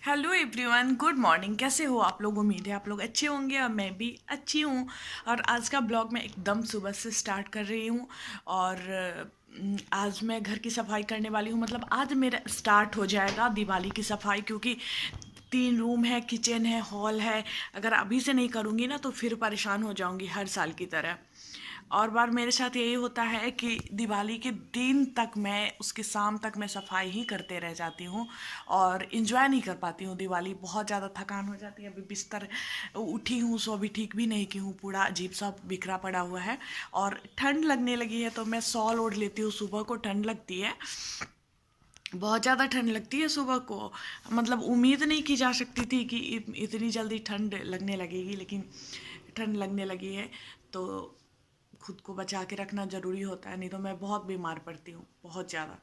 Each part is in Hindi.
Hello everyone, good morning. कैसे हो आप लोग? उम्मीद है आप लोग अच्छे होंगे और मैं भी अच्छी हूँ। और आज का ब्लॉग मैं एकदम सुबह से स्टार्ट कर रही हूँ। और आज मैं घर की सफाई करने वाली हूँ। मतलब आज मेरा स्टार्ट हो जाएगा दिवाली की सफाई, क्योंकि 3 रूम है, किचन है, हॉल है। अगर अभी से नहीं करूँगी ना तो फिर परेशान हो जाऊँगी हर साल की तरह। और बार मेरे साथ यही होता है कि दिवाली के दिन तक मैं उसके शाम तक मैं सफाई ही करते रह जाती हूँ और इन्जॉय नहीं कर पाती हूँ दिवाली। बहुत ज़्यादा थकान हो जाती है। अभी बिस्तर उठी हूँ सो अभी ठीक भी नहीं की हूँ, पूरा अजीब सा बिखरा पड़ा हुआ है। और ठंड लगने लगी है तो मैं शॉल ओढ़ लेती हूँ। सुबह को ठंड लगती है, बहुत ज़्यादा ठंड लगती है सुबह को। मतलब उम्मीद नहीं की जा सकती थी कि इतनी जल्दी ठंड लगने लगेगी, लेकिन ठंड लगने लगी है। तो खुद को बचा के रखना ज़रूरी होता है, नहीं तो मैं बहुत बीमार पड़ती हूँ, बहुत ज़्यादा।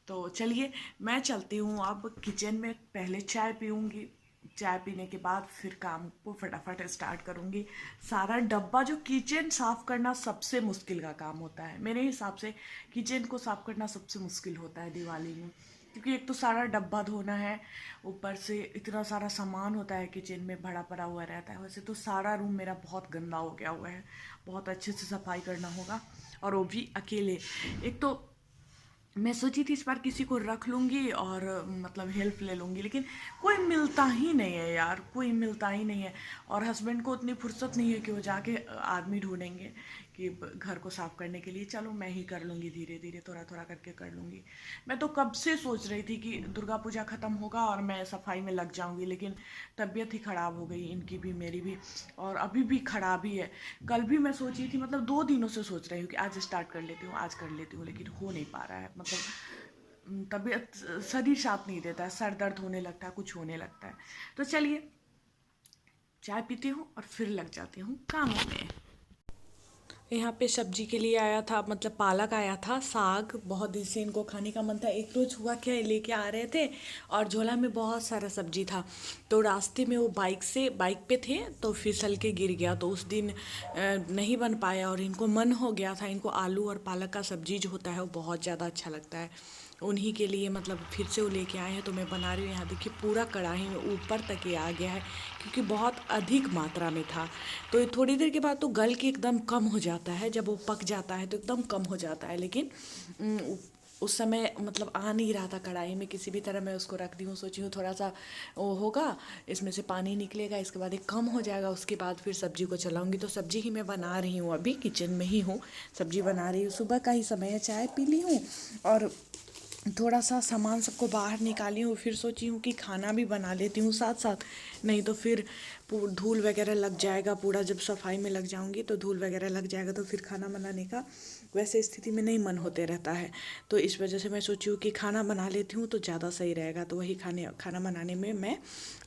तो चलिए मैं चलती हूँ अब किचन में। पहले चाय पीऊँगी, चाय पीने के बाद फिर काम को फटाफट स्टार्ट करूँगी। सारा डब्बा, जो किचन साफ़ करना सबसे मुश्किल का काम होता है मेरे हिसाब से। किचन को साफ़ करना सबसे मुश्किल होता है दिवाली में, क्योंकि एक तो सारा डब्बा धोना है, ऊपर से इतना सारा सामान होता है किचन में भरा पड़ा हुआ रहता है। वैसे तो सारा रूम मेरा बहुत गंदा हो गया हुआ है, बहुत अच्छे से सफाई करना होगा, और वो भी अकेले। एक तो मैं सोची थी इस बार किसी को रख लूँगी और मतलब हेल्प ले लूँगी, लेकिन कोई मिलता ही नहीं है यार, कोई मिलता ही नहीं है। और हस्बैंड को उतनी फुर्सत नहीं है कि वो जाके आदमी ढूंढेंगे कि घर को साफ़ करने के लिए। चलो मैं ही कर लूँगी, धीरे धीरे थोड़ा थोड़ा करके कर लूँगी। मैं तो कब से सोच रही थी कि दुर्गा पूजा ख़त्म होगा और मैं सफाई में लग जाऊँगी, लेकिन तबीयत ही ख़राब हो गई, इनकी भी मेरी भी। और अभी भी ख़राब ही है। कल भी मैं सोची थी, मतलब 2 दिनों से सोच रही हूँ कि आज स्टार्ट कर लेती हूँ, आज कर लेती हूँ, लेकिन हो नहीं पा रहा है। मतलब तबीयत, शरीर साथ नहीं देता है, सर दर्द होने लगता है, कुछ होने लगता है। तो चलिए चाय पीती हूँ और फिर लग जाती हूँ कामों में। यहाँ पे सब्जी के लिए आया था, मतलब पालक आया था, साग। बहुत दिन से इनको खाने का मन था। एक रोज हुआ क्या, लेके आ रहे थे और झोला में बहुत सारा सब्जी था। तो रास्ते में वो बाइक पे थे तो फिसल के गिर गया। तो उस दिन नहीं बन पाया और इनको मन हो गया था। इनको आलू और पालक का सब्जी जो होता है वो बहुत ज़्यादा अच्छा लगता है। उन्हीं के लिए मतलब फिर से वो लेके आए हैं तो मैं बना रही हूँ। यहाँ देखिए पूरा कढ़ाई में ऊपर तक ये आ गया है, क्योंकि बहुत अधिक मात्रा में था। तो ये थोड़ी देर के बाद तो गल के एकदम कम हो जाता है, जब वो पक जाता है तो एकदम कम हो जाता है। लेकिन उस समय मतलब आ नहीं रहा था कढ़ाई में। किसी भी तरह मैं उसको रख दी हूँ, सोची हूँ थोड़ा सा वो होगा, इसमें से पानी निकलेगा, इसके बाद ये कम हो जाएगा, उसके बाद फिर सब्जी को चलाऊंगी। तो सब्जी ही मैं बना रही हूँ, अभी किचन में ही हूँ, सब्जी बना रही हूँ। सुबह का ही समय है, चाय पी ली हूँ और थोड़ा सा सामान सबको बाहर निकाली हूँ। फिर सोची हूँ कि खाना भी बना लेती हूँ साथ साथ, नहीं तो फिर धूल वगैरह लग जाएगा। पूरा जब सफाई में लग जाऊँगी तो धूल वगैरह लग जाएगा, तो फिर खाना बनाने का वैसे स्थिति में नहीं मन होते रहता है। तो इस वजह से मैं सोची हूँ कि खाना बना लेती हूँ तो ज़्यादा सही रहेगा। तो वही खाना बनाने में मैं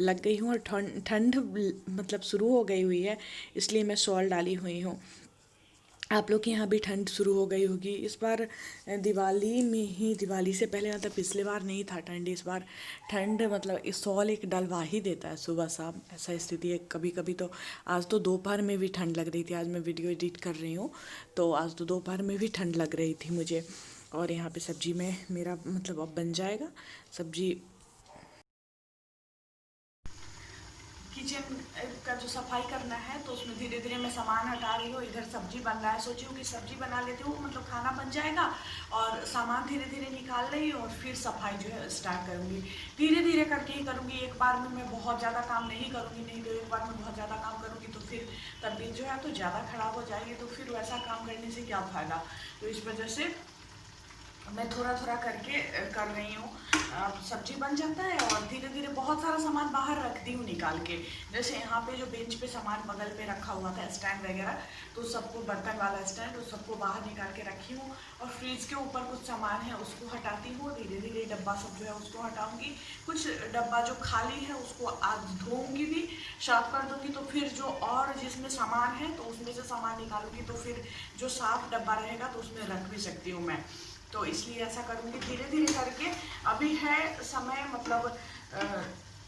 लग गई हूँ। और ठंड ठंड मतलब शुरू हो गई हुई है, इसलिए मैं शॉल डाली हुई हूँ। आप लोग के यहाँ भी ठंड शुरू हो गई होगी इस बार। दिवाली में ही, दिवाली से पहले, मतलब पिछले बार नहीं था ठंड, इस बार ठंड मतलब इस सॉल एक डलवा ही देता है सुबह शाम, ऐसा स्थिति है। कभी कभी तो आज तो दोपहर में भी ठंड लग रही थी। आज मैं वीडियो एडिट कर रही हूँ तो आज तो दोपहर में भी ठंड लग रही थी मुझे। और यहाँ पे सब्जी में मेरा मतलब अब बन जाएगा सब्जी। किचन का जो सफाई करना है तो उसमें धीरे धीरे मैं सामान हटा रही हूँ। इधर सब्जी बन रहा है, सोची हूँ कि सब्जी बना लेती हूँ, मतलब खाना बन जाएगा और सामान धीरे धीरे निकाल रही हूँ और फिर सफाई जो है स्टार्ट करूँगी। धीरे धीरे करके ही करूँगी, एक बार में मैं बहुत ज़्यादा काम नहीं करूँगी। नहीं तो एक बार में बहुत ज़्यादा काम करूँगी तो फिर तबीयत जो है तो ज़्यादा ख़राब हो जाएगी, तो फिर वैसा काम करने से क्या फ़ायदा। तो इस वजह से मैं थोड़ा थोड़ा करके कर रही हूँ। सब्जी बन जाता है और धीरे धीरे बहुत सारा सामान बाहर रखती हूँ निकाल के। जैसे यहाँ पे जो बेंच पे सामान बगल पे रखा हुआ था, स्टैंड वगैरह, तो सबको, बर्तन वाला स्टैंड, तो सबको बाहर निकाल के रखी हूँ। और फ्रिज के ऊपर कुछ सामान है उसको हटाती हूँ, धीरे धीरे डब्बा सब जो है उसको हटाऊँगी। कुछ डब्बा जो खाली है उसको आज धोऊँगी भी, साफ कर दूँगी। तो फिर जो और जिसमें सामान है तो उसमें से सामान निकालूंगी, तो फिर जो साफ डब्बा रहेगा तो उसमें रख भी सकती हूँ मैं। तो इसलिए ऐसा करूँगी धीरे धीरे करके। अभी है समय, मतलब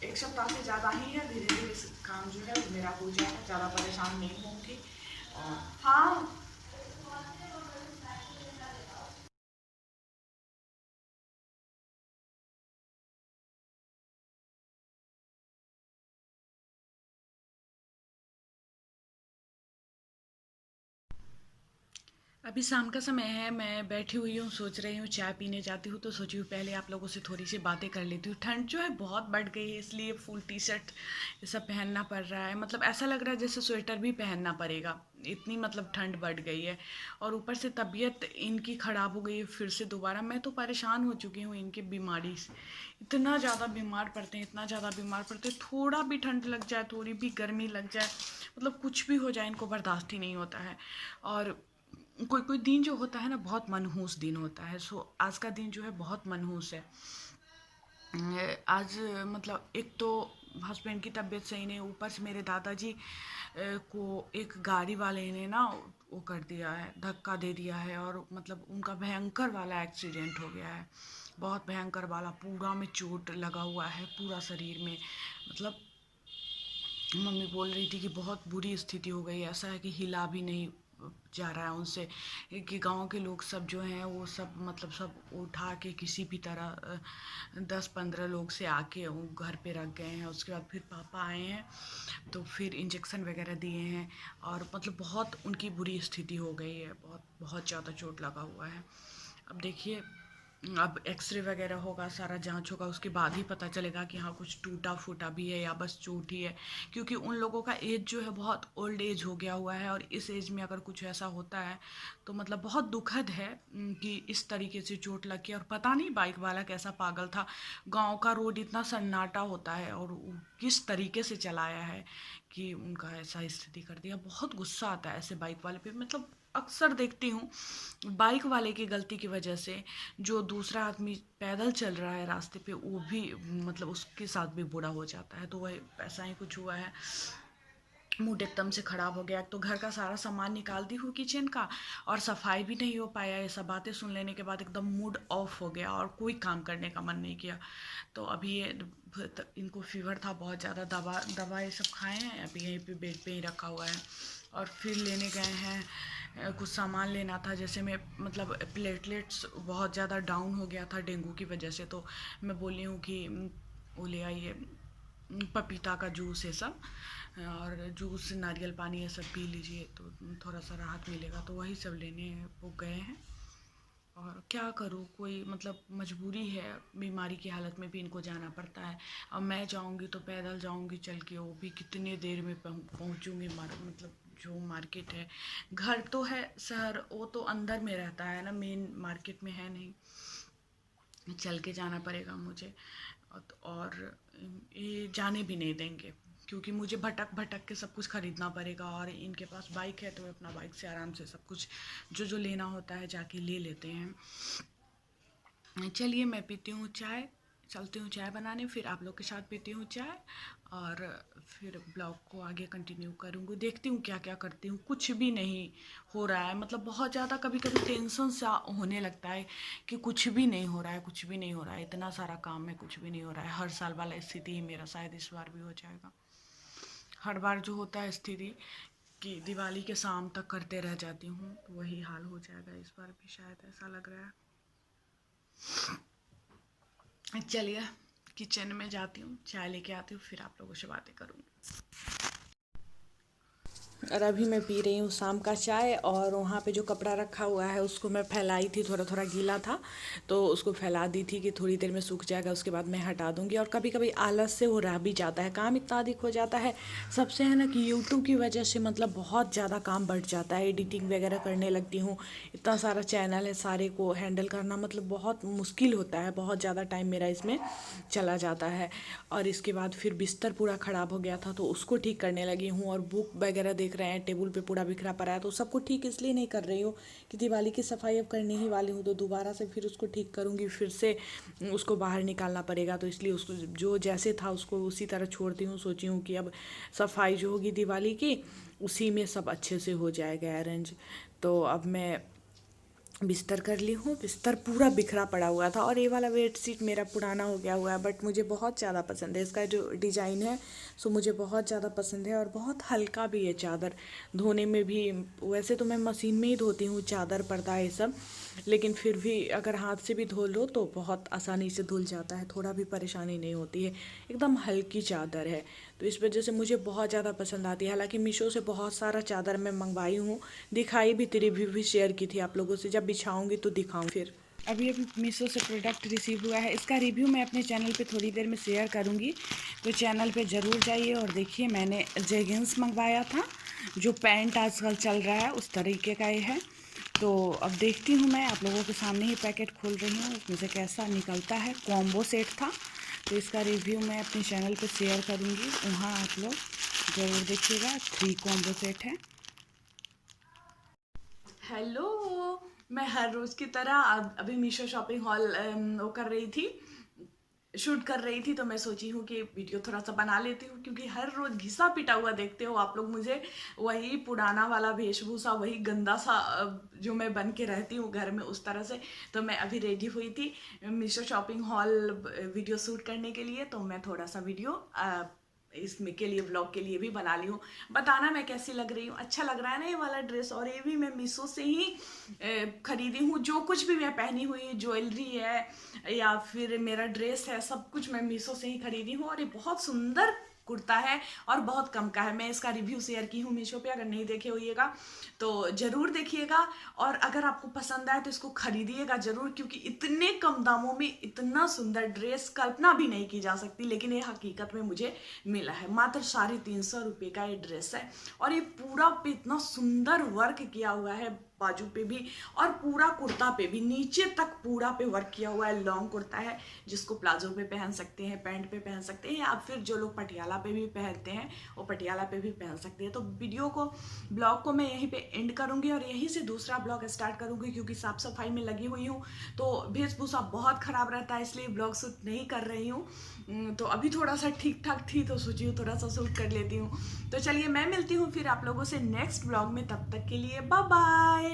1 सप्ताह से ज़्यादा ही है। धीरे धीरे काम जो है वो मेरा हो जाएगा, ज़्यादा परेशान नहीं होंगी। हाँ। अभी शाम का समय है, मैं बैठी हुई हूँ, सोच रही हूँ चाय पीने जाती हूँ, तो सोची हूँ पहले आप लोगों से थोड़ी सी बातें कर लेती हूँ। ठंड जो है बहुत बढ़ गई है, इसलिए फुल टी शर्ट ये सब पहनना पड़ रहा है। मतलब ऐसा लग रहा है जैसे स्वेटर भी पहनना पड़ेगा, इतनी मतलब ठंड बढ़ गई है। और ऊपर से तबीयत इनकी ख़राब हो गई है फिर से दोबारा। मैं तो परेशान हो चुकी हूँ इनकी बीमारी से, इतना ज़्यादा बीमार पड़ते हैं, इतना ज़्यादा बीमार पड़ते हैं। थोड़ा भी ठंड लग जाए, थोड़ी भी गर्मी लग जाए, मतलब कुछ भी हो जाए, इनको बर्दाश्त ही नहीं होता है। और कोई कोई दिन जो होता है ना, बहुत मनहूस दिन होता है। सो आज का दिन जो है बहुत मनहूस है। आज मतलब एक तो हस्बैंड की तबीयत सही नहीं, ऊपर से मेरे दादाजी को एक गाड़ी वाले ने ना वो कर दिया है, धक्का दे दिया है, और मतलब उनका भयंकर वाला एक्सीडेंट हो गया है, बहुत भयंकर वाला। पूरा में चोट लगा हुआ है, पूरा शरीर में। मतलब मम्मी बोल रही थी कि बहुत बुरी स्थिति हो गई, ऐसा है कि हिला भी नहीं जा रहा है उनसे, कि गांव के लोग सब जो हैं वो सब मतलब सब उठा के किसी भी तरह 10-15 लोग से आके वो घर पे रख गए हैं। उसके बाद फिर पापा आए हैं, तो फिर इंजेक्शन वगैरह दिए हैं, और मतलब बहुत उनकी बुरी स्थिति हो गई है, बहुत बहुत ज़्यादा चोट लगा हुआ है। अब देखिए, अब एक्सरे वगैरह होगा, सारा जांच होगा, उसके बाद ही पता चलेगा कि हाँ कुछ टूटा फूटा भी है या बस चोट ही है। क्योंकि उन लोगों का एज जो है बहुत ओल्ड एज हो गया हुआ है, और इस एज में अगर कुछ ऐसा होता है तो मतलब बहुत दुखद है कि इस तरीके से चोट लग के। और पता नहीं बाइक वाला कैसा पागल था, गांव का रोड इतना सन्नाटा होता है और वो किस तरीके से चलाया है कि उनका ऐसा स्थिति कर दिया। बहुत गुस्सा आता है ऐसे बाइक वाले पे। मतलब अक्सर देखती हूँ बाइक वाले की गलती की वजह से जो दूसरा आदमी पैदल चल रहा है रास्ते पे, वो भी मतलब उसके साथ भी बुरा हो जाता है। तो वह ऐसा ही कुछ हुआ है। मूड एकदम से ख़राब हो गया। तो घर का सारा सामान निकाल दी हूँ किचन का, और सफाई भी नहीं हो पाया। ये सब बातें सुन लेने के बाद एकदम मूड ऑफ हो गया और कोई काम करने का मन नहीं किया। तो अभी ये इनको फीवर था बहुत ज़्यादा, दवा ये सब खाए हैं, अभी यहीं पे बेड पे ही रखा हुआ है। और फिर लेने गए हैं, कुछ सामान लेना था। जैसे मैं मतलब प्लेटलेट्स बहुत ज़्यादा डाउन हो गया था डेंगू की वजह से, तो मैं बोली हूँ कि वो ले आइए पपीता का जूस है सब, और जूस नारियल पानी ये सब पी लीजिए तो थोड़ा सा राहत मिलेगा। तो वही सब लेने वो गए हैं। और क्या करूँ, कोई मतलब मजबूरी है, बीमारी की हालत में भी इनको जाना पड़ता है। अब मैं जाऊँगी तो पैदल जाऊँगी चल के, वो भी कितने देर में पहुँचूँगी। मतलब जो मार्केट है, घर तो है शहर, वो तो अंदर में रहता है ना, मेन मार्केट में है नहीं, चल के जाना पड़ेगा मुझे। और ये जाने भी नहीं देंगे, क्योंकि मुझे भटक भटक के सब कुछ ख़रीदना पड़ेगा। और इनके पास बाइक है तो अपना बाइक से आराम से सब कुछ जो जो लेना होता है जाके ले लेते हैं। चलिए, मैं पीती हूँ चाय, चलती हूँ चाय बनाने, फिर आप लोग के साथ पीती हूँ चाय, और फिर ब्लॉग को आगे कंटिन्यू करूँगी। देखती हूँ क्या क्या करती हूँ। कुछ भी नहीं हो रहा है, मतलब बहुत ज़्यादा कभी कभी टेंशन सा होने लगता है कि कुछ भी नहीं हो रहा है, कुछ भी नहीं हो रहा है, इतना सारा काम है, कुछ भी नहीं हो रहा है। हर साल वाला स्थिति ही मेरा शायद इस बार भी हो जाएगा। हर बार जो होता है स्थिति कि दिवाली के शाम तक करते रह जाती हूँ, तो वही हाल हो जाएगा इस बार भी, शायद ऐसा लग रहा है। चलिए, किचन में जाती हूँ, चाय लेके आती हूँ, फिर आप लोगों से बातें करूँगी। और अभी मैं पी रही हूँ शाम का चाय, और वहाँ पे जो कपड़ा रखा हुआ है उसको मैं फैलाई थी, थोड़ा थोड़ा गीला था तो उसको फैला दी थी कि थोड़ी देर में सूख जाएगा, उसके बाद मैं हटा दूँगी। और कभी कभी आलस से वो रह भी जाता है, काम इतना अधिक हो जाता है सबसे, है ना, कि यूट्यूब की वजह से मतलब बहुत ज़्यादा काम बढ़ जाता है। एडिटिंग वगैरह करने लगती हूँ, इतना सारा चैनल है, सारे को हैंडल करना मतलब बहुत मुश्किल होता है, बहुत ज़्यादा टाइम मेरा इसमें चला जाता है। और इसके बाद फिर बिस्तर पूरा ख़राब हो गया था तो उसको ठीक करने लगी हूँ। और बुक वगैरह देख रहे हैं, टेबल पे पूरा बिखरा पड़ा है, तो सबको ठीक इसलिए नहीं कर रही हूँ कि दिवाली की सफाई अब करने ही वाली हूँ, तो दोबारा से फिर उसको ठीक करूँगी, फिर से उसको बाहर निकालना पड़ेगा। तो इसलिए उसको जो जैसे था उसको उसी तरह छोड़ती हूँ। सोची हूँ कि अब सफाई जो होगी दिवाली की, उसी में सब अच्छे से हो जाएगा अरेंज। तो अब मैं बिस्तर कर ली हूँ। बिस्तर पूरा बिखरा पड़ा हुआ था और ये वाला बेडशीट मेरा पुराना हो गया हुआ है, बट मुझे बहुत ज़्यादा पसंद है। इसका जो डिज़ाइन है सो मुझे बहुत ज़्यादा पसंद है और बहुत हल्का भी है चादर। धोने में भी, वैसे तो मैं मशीन में ही धोती हूँ चादर पर्दा ये सब, लेकिन फिर भी अगर हाथ से भी धो लो तो बहुत आसानी से धुल जाता है, थोड़ा भी परेशानी नहीं होती है। एकदम हल्की चादर है, तो इस वजह से मुझे बहुत ज़्यादा पसंद आती है। हालांकि मीशो से बहुत सारा चादर मैं मंगवाई हूँ, दिखाई भी, तेरी रिव्यू भी शेयर की थी आप लोगों से। जब बिछाऊंगी तो दिखाऊँ फिर। अभी अभी मीशो से प्रोडक्ट रिसीव हुआ है, इसका रिव्यू मैं अपने चैनल पे थोड़ी देर में शेयर करूँगी, तो चैनल पे ज़रूर जाइए और देखिए। मैंने जेगिंस मंगवाया था, जो पैंट आजकल चल रहा है उस तरीके का ये है। तो अब देखती हूँ, मैं आप लोगों के सामने ही पैकेट खोल रही हूँ, उसमें से कैसा निकलता है। कॉम्बो सेट था, तो इसका रिव्यू मैं अपने चैनल पे शेयर करूँगी, वहाँ आप लोग ज़रूर देखिएगा। 3 कॉम्बो सेट है। हेलो, मैं हर रोज़ की तरह अभी मीशो शॉपिंग हॉल वो कर रही थी, शूट कर रही थी, तो मैं सोची हूँ कि वीडियो थोड़ा सा बना लेती हूँ, क्योंकि हर रोज़ घिसा पिटा हुआ देखते हो आप लोग मुझे, वही पुराना वाला वेशभूषा, वही गंदा सा जो मैं बन के रहती हूँ घर में उस तरह से। तो मैं अभी रेडी हुई थी Meesho shopping hall video shoot करने के लिए, तो मैं थोड़ा सा वीडियो इसमें के लिए, ब्लॉग के लिए भी बना ली हूँ। बताना मैं कैसी लग रही हूँ, अच्छा लग रहा है ना ये वाला ड्रेस। और ये भी मैं मीशो से ही खरीदी हूँ। जो कुछ भी मैं पहनी हुई ज्वेलरी है या फिर मेरा ड्रेस है, सब कुछ मैं मीशो से ही खरीदी हूँ। और ये बहुत सुंदर कुर्ता है और बहुत कम का है। मैं इसका रिव्यू शेयर की हूँ मीशो पे, अगर नहीं देखे होइएगा तो ज़रूर देखिएगा। और अगर आपको पसंद आए तो इसको खरीदिएगा ज़रूर, क्योंकि इतने कम दामों में इतना सुंदर ड्रेस कल्पना भी नहीं की जा सकती। लेकिन ये हकीकत में मुझे मिला है। मात्र 350 रुपये का ये ड्रेस है, और ये पूरा पे इतना सुंदर वर्क किया हुआ है, बाजू पे भी और पूरा कुर्ता पे भी, नीचे तक पूरा पे वर्क किया हुआ है। लॉन्ग कुर्ता है, जिसको प्लाजो पे पहन सकते हैं, पैंट पे पहन सकते हैं, या फिर जो लोग पटियाला पे भी पहनते हैं वो पटियाला पे भी पहन सकते हैं। तो वीडियो को, ब्लॉग को मैं यहीं पे एंड करूंगी और यहीं से दूसरा ब्लॉग स्टार्ट करूंगी, क्योंकि साफ सफाई में लगी हुई हूँ तो वेशभूषा बहुत ख़राब रहता है, इसलिए ब्लॉग शूट नहीं कर रही हूँ। तो अभी थोड़ा सा ठीक ठाक थी, तो सोची हूँ थोड़ा सा शूट कर लेती हूँ। तो चलिए, मैं मिलती हूँ फिर आप लोगों से नेक्स्ट ब्लॉग में, तब तक के लिए बाय बाय।